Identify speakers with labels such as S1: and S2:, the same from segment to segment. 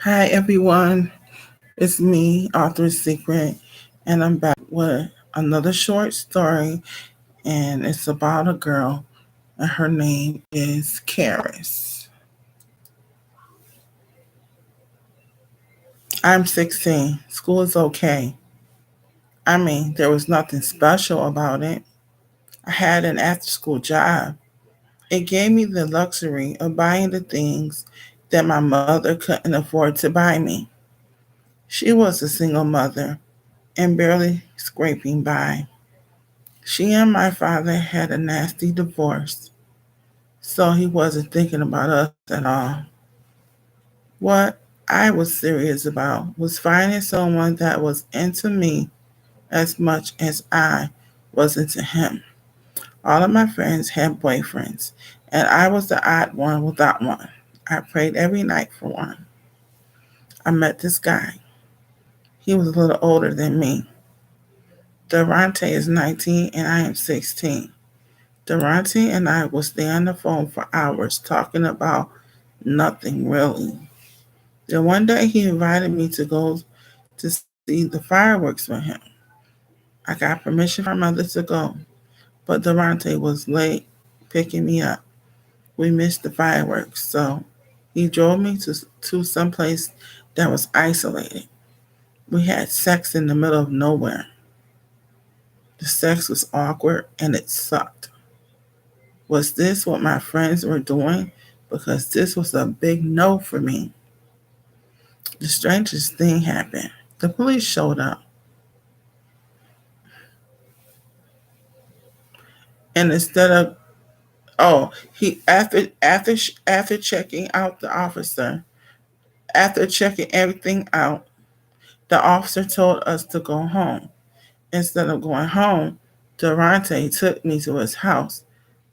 S1: Hi everyone, it's me, Authoress Secret, and I'm back with another short story, and it's about a girl, and her name is Karis. I'm 16. School is okay. I mean, there was nothing special about it. I had an after school job. It gave me the luxury of buying the things that my mother couldn't afford to buy me. She was a single mother and barely scraping by. She and my father had a nasty divorce, so he wasn't thinking about us at all. What I was serious about was finding someone that was into me as much as I was into him. All of my friends had boyfriends, and I was the odd one without one. I prayed every night for one. I met this guy. He was a little older than me. Durante is 19 and I am 16. Durante and I would stay on the phone for hours talking about nothing really. Then one day he invited me to go to see the fireworks with him. I got permission from my mother to go, but Durante was late picking me up. We missed the fireworks, so he drove me to some place that was isolated. We had sex in the middle of nowhere. The sex was awkward and it sucked. Was this what my friends were doing? Because this was a big no for me. The strangest thing happened. The police showed up, and instead of he after checking out the officer, after checking everything out, the officer told us to go home. Instead of going home, Durante took me to his house,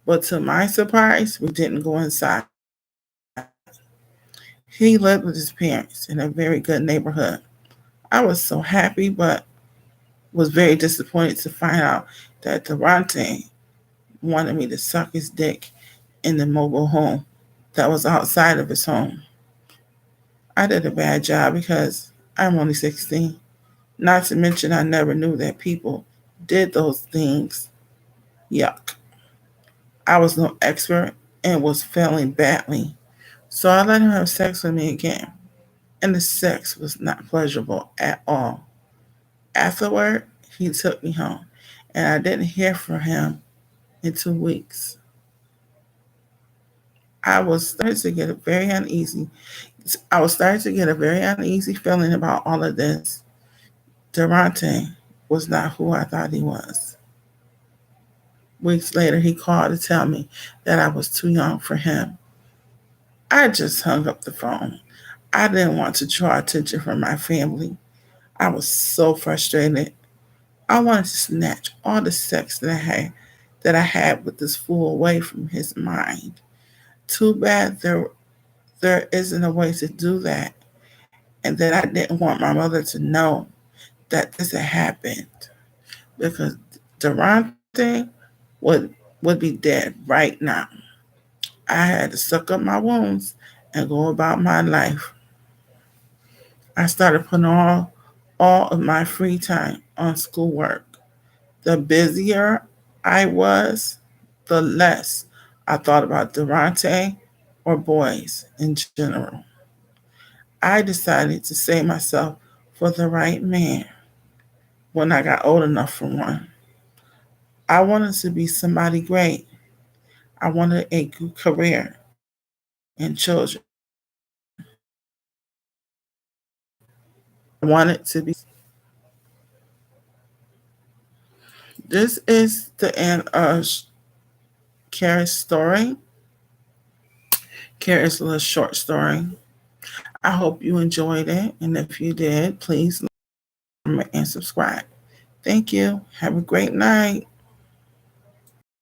S1: but to my surprise, we didn't go inside. He lived with his parents in a very good neighborhood. I was so happy, but was very disappointed to find out that Durante wanted me to suck his dick in the mobile home that was outside of his home. I did a bad job because I'm only 16. Not to mention, I never knew that people did those things. Yuck. I was no expert and was failing badly. So I let him have sex with me again. And the sex was not pleasurable at all. Afterward, he took me home, and I didn't hear from him in 2 weeks. I was starting to get a very uneasy. I was starting to get a very uneasy feeling about all of this. Durante was not who I thought he was. Weeks later, he called to tell me that I was too young for him. I just hung up the phone. I didn't want to draw attention from my family. I was so frustrated. I wanted to snatch all the sex that I had with this fool away from his mind. Too bad there isn't a way to do that, and that I didn't want my mother to know that this had happened because Durante would would be dead right now. I had to suck up my wounds and go about my life. I started putting all of my free time on schoolwork. The busier I was, the less I thought about Durante or boys in general. I decided to save myself for the right man when I got old enough for one. I wanted to be somebody great. I wanted a good career and children. I wanted to be. This is the end of Karis' story. Karis' little short story. I hope you enjoyed it. And if you did, please like, comment, and subscribe. Thank you. Have a great night.